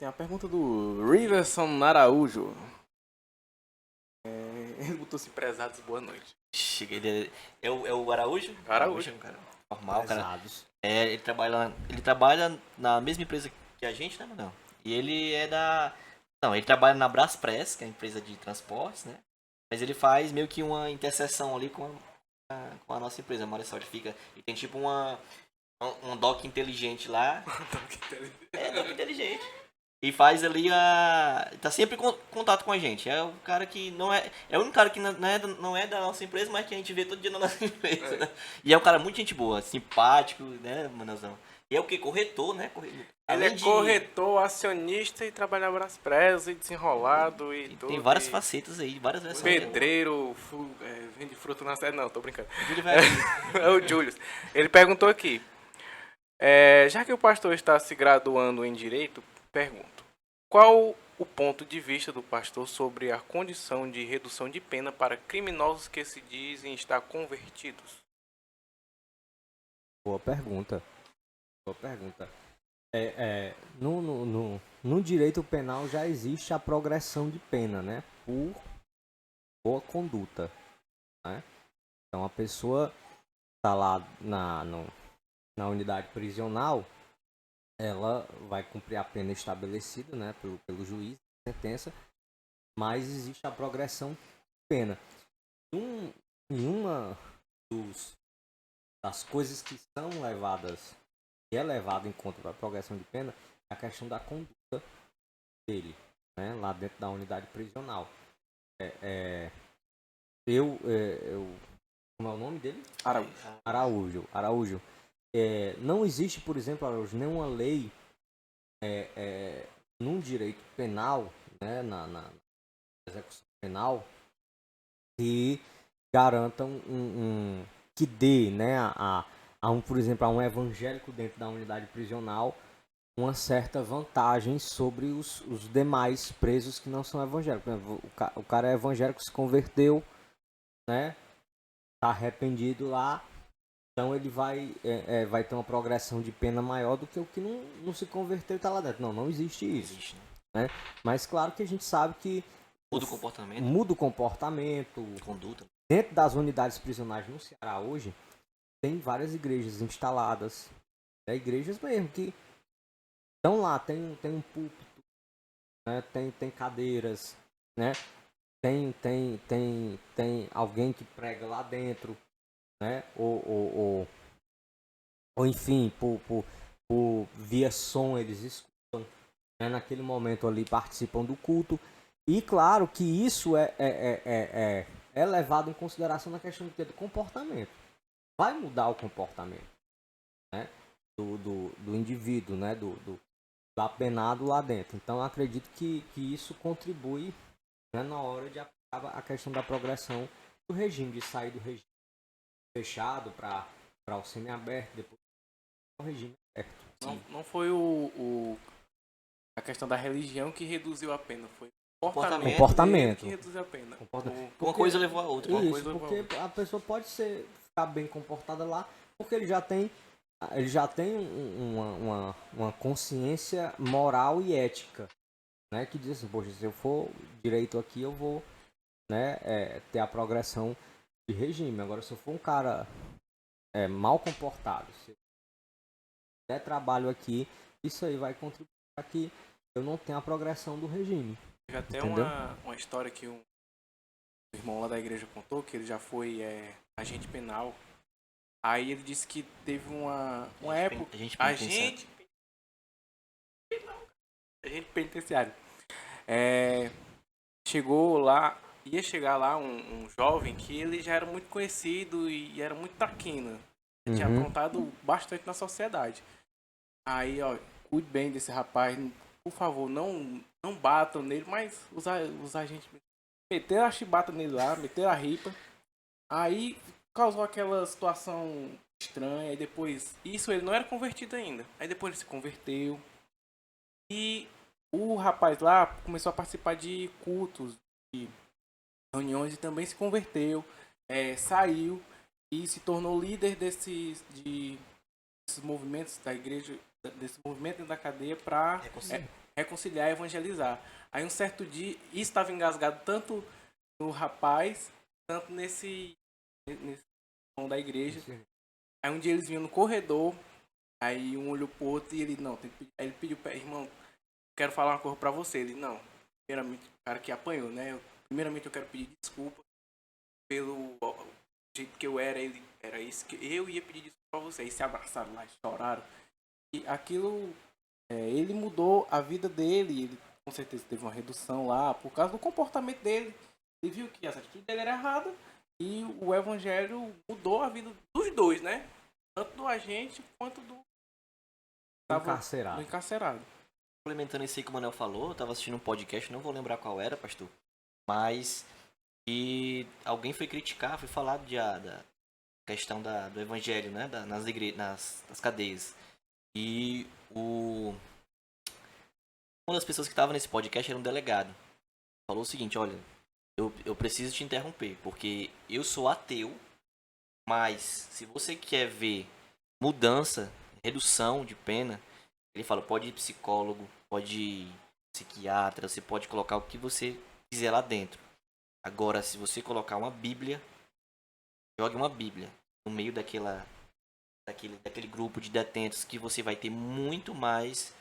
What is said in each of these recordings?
tem a pergunta do Riverson Araújo. Ele botou assim, prezados, boa noite. Chega, ele é o Araújo? Araújo. É um cara normal, cara. Pesados. Ele trabalha na mesma empresa que a gente, né, não? E ele é da... Não, ele trabalha na Braspress, que é a empresa de transportes, né? Mas ele faz meio que uma interseção ali com a nossa empresa, olha só, ele tem tipo um dock inteligente lá. Dock inteligente. E faz ali tá sempre em contato com a gente. É o cara que não é. É o único cara que não é da nossa empresa, mas que a gente vê todo dia na nossa empresa, né? E é um cara muito gente boa, simpático, né, Manazão? E é o que? Corretor, né? Ele é corretor, acionista e trabalha Braspress e desenrolado e tudo. Tem várias facetas aí, várias versões. Pedreiro, vende fruta na cidade. Não, tô brincando. Ele vai É o Julius. Ele perguntou aqui. Já que o pastor está se graduando em Direito, pergunto. Qual o ponto de vista do pastor sobre a condição de redução de pena para criminosos que se dizem estar convertidos? Boa pergunta. Boa pergunta. No direito penal já existe a progressão de pena, né? Por boa conduta, né? Então a pessoa está lá na unidade prisional, ela vai cumprir a pena estabelecida, né? Pelo juiz, sentença, mas existe a progressão de pena. Em uma das coisas que são levadas, que é levado em conta para a progressão de pena, é a questão da conduta dele, né, lá dentro da unidade prisional. Como é o nome dele? Araújo. Não existe, por exemplo, Araújo, nenhuma lei num direito penal, né, na execução penal, que garantam que dê, né, por exemplo, a um evangélico dentro da unidade prisional uma certa vantagem sobre os demais presos que não são evangélicos. Por exemplo, o cara é evangélico, se converteu, né, tá arrependido lá, então ele vai ter uma progressão de pena maior do que o que não se converteu e tá lá dentro. Não existe isso. Né? Mas claro que a gente sabe que muda o comportamento, conduta. Dentro das unidades prisionais no Ceará hoje, tem várias igrejas instaladas. Igrejas mesmo que estão lá, tem um púlpito, né? Tem cadeiras, né? Tem alguém que prega lá dentro, né? Ou enfim, por via som eles escutam, né? Naquele momento ali participam do culto. E claro que isso é levado em consideração na questão do comportamento. Vai mudar o comportamento, né, do indivíduo, né, do apenado lá dentro. Então eu acredito que isso contribui, né, na hora de aplicar a questão da progressão do regime, de sair do regime fechado para o semiaberto, depois o regime aberto. Não foi a questão da religião que reduziu a pena, foi comportamento que reduziu a pena. Uma coisa levou a outra. Isso, porque a pessoa pode ficar bem comportada lá, porque ele já tem uma consciência moral e ética, né, que diz assim, poxa, se eu for direito aqui, eu vou, né, ter a progressão de regime. Agora, se eu for um cara mal comportado, se eu der trabalho aqui, isso aí vai contribuir para que eu não tenha a progressão do regime. Já tem uma história que um irmão lá da igreja contou, que ele já foi agente penal. Aí ele disse que teve uma época... Agente penitenciário. Ia chegar lá um jovem que ele já era muito conhecido e era muito traquina. Ele tinha aprontado bastante na sociedade. Aí, ó, cuide bem desse rapaz, por favor, não batam nele, mas os agentes meteram a chibata nele lá, meteram a ripa. Aí causou aquela situação estranha. E depois, isso ele não era convertido ainda. Aí depois ele se converteu. E o rapaz lá começou a participar de cultos, de reuniões, e também se converteu. Saiu e se tornou líder desses movimentos da igreja, desse movimento da cadeia para reconciliar e evangelizar. Aí um certo dia, isso estava engasgado tanto no rapaz, tanto nesse irmão da igreja. Aí um dia eles vinham no corredor, aí um olhou pro outro e ele, não, tem que pedir. Aí ele pediu pra irmão, quero falar uma coisa pra você. Ele, não, primeiramente, o cara que apanhou, né? Primeiramente eu quero pedir desculpa pelo jeito que eu era, ele era isso que eu ia pedir desculpa pra você. Aí se abraçaram lá, choraram. E aquilo, ele mudou a vida dele, ele com certeza teve uma redução lá por causa do comportamento dele. Ele viu que a atitude dele era errada e o evangelho mudou a vida dos dois, né? Tanto do agente quanto do Encarcerado. do encarcerado. Complementando isso aí que o Manuel falou, eu tava assistindo um podcast, não vou lembrar qual era, pastor, mas e alguém foi criticar, foi falar da questão do evangelho, né, nas cadeias. E uma das pessoas que estava nesse podcast era um delegado. Falou o seguinte, olha, eu preciso te interromper, porque eu sou ateu, mas se você quer ver mudança, redução de pena, ele fala, pode ir psicólogo, pode ir psiquiatra, você pode colocar o que você quiser lá dentro. Agora, se você colocar uma Bíblia, jogue uma Bíblia no meio daquele grupo de detentos, que você vai ter muito mais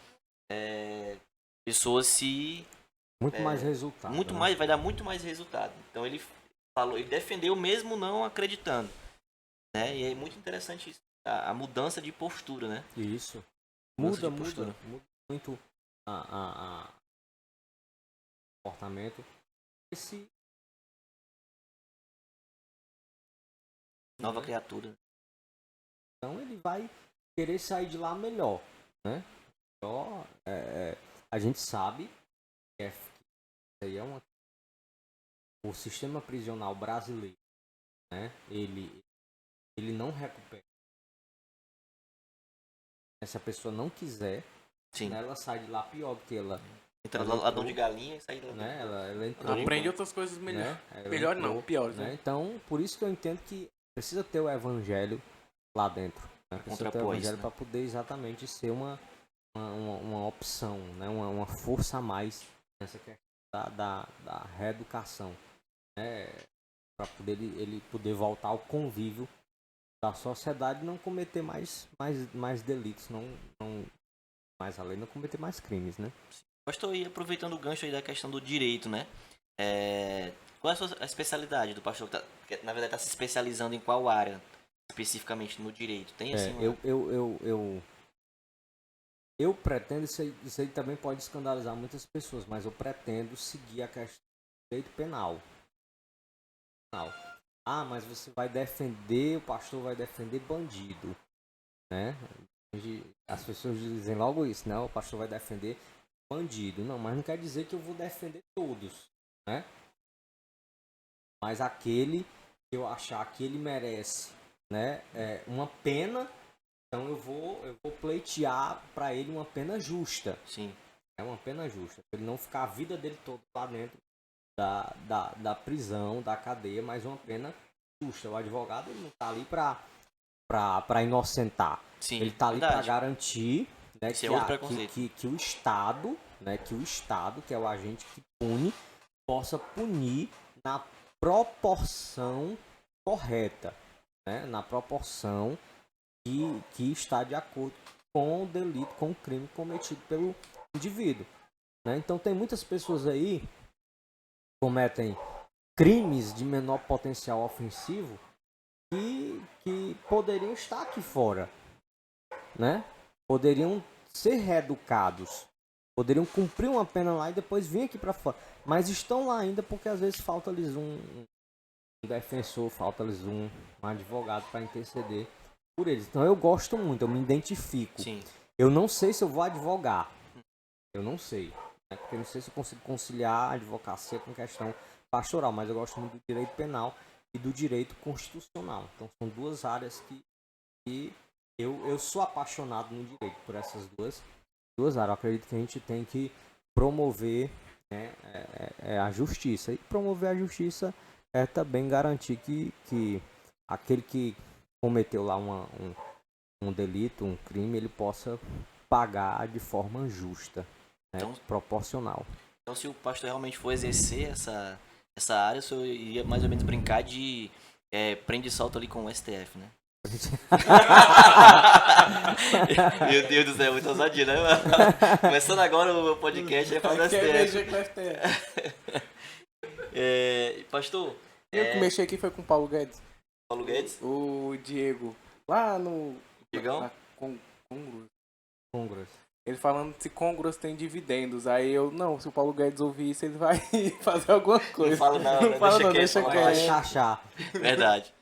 pessoas se... Muito mais resultado. Muito né? mais, vai dar muito mais resultado. Então ele falou, ele defendeu mesmo não acreditando. Né? E é muito interessante isso, a mudança de postura, né? Isso. Mudança Muda de postura. muito a comportamento. Esse Nova criatura. então ele vai querer sair de lá melhor, né? Só, a gente sabe que isso aí é o sistema prisional brasileiro, né? Ele não recupera. Se a pessoa não quiser, Sim. né, ela sai de lá pior do que ela. Entra ladrão de galinha e sai de lá. Né? Ela entrou, Aprende outras coisas melhor. né? Ela Melhor entrou, não, piores, né? Então, por isso que eu entendo que precisa ter o evangelho lá dentro. Né? Precisa ter o evangelho para poder exatamente ser uma opção, né? Uma força a mais nessa questão da reeducação. Né? Para poder ele poder voltar ao convívio da sociedade e não cometer mais delitos, não mais além, não cometer mais crimes, né? Pastor, e aproveitando o gancho aí da questão do direito, né? Qual é a sua especialidade do pastor? Que na verdade está se especializando em qual área, especificamente no direito? Tem assim? Eu pretendo, isso aí também pode escandalizar muitas pessoas, mas eu pretendo seguir a questão do direito penal. Ah, mas você vai defender, o pastor vai defender bandido, né? As pessoas dizem logo isso, né? O pastor vai defender bandido. Não, mas não quer dizer que eu vou defender todos, né? Mas aquele que eu achar que ele merece, né, uma pena, então eu vou pleitear para ele uma pena justa. Sim. É uma pena justa. Pra ele não ficar a vida dele toda lá dentro da prisão, da cadeia, mas uma pena justa. O advogado ele não tá ali para inocentar. Sim, ele tá ali para verdade. garantir, né, que o Estado, né, que é o agente que pune, possa punir na proporção correta, né, na proporção que está de acordo com o delito, com o crime cometido pelo indivíduo. Né? Então tem muitas pessoas aí que cometem crimes de menor potencial ofensivo que poderiam estar aqui fora, né? Poderiam ser reeducados, poderiam cumprir uma pena lá e depois vir aqui para fora, mas estão lá ainda porque às vezes falta-lhes um defensor, falta-lhes um advogado para interceder por eles. Então eu gosto muito, eu me identifico. Sim. Eu não sei se eu vou advogar, eu não sei, né? Porque eu não sei se eu consigo conciliar a advocacia com questão pastoral, mas eu gosto muito do direito penal e do direito constitucional. Então são duas áreas que eu sou apaixonado no direito por essas duas áreas. Eu acredito que a gente tem que promover, né, a justiça. E promover a justiça é também garantir que aquele que cometeu lá um delito, um crime, ele possa pagar de forma justa. né? Então- Proporcional. Então, se o pastor realmente for exercer essa área, o senhor iria mais ou menos brincar de prende e solta ali com o STF, né? Meu Deus do céu, muito ousadia, né? Começando agora o podcast, aí faz o Quer STF. mexer com o STF. Pastor, Eu que mexi aqui foi com o Paulo Guedes. Paulo Guedes, O Diego. Lá no... Diegão? na Congros. Congresso. Ele falando se Congros tem dividendos. Aí eu, não, se o Paulo Guedes ouvir isso, ele vai fazer alguma coisa. Não fala não, né? Não fala não, Deixa deixa quieto, Vai quieto. chachar. Verdade.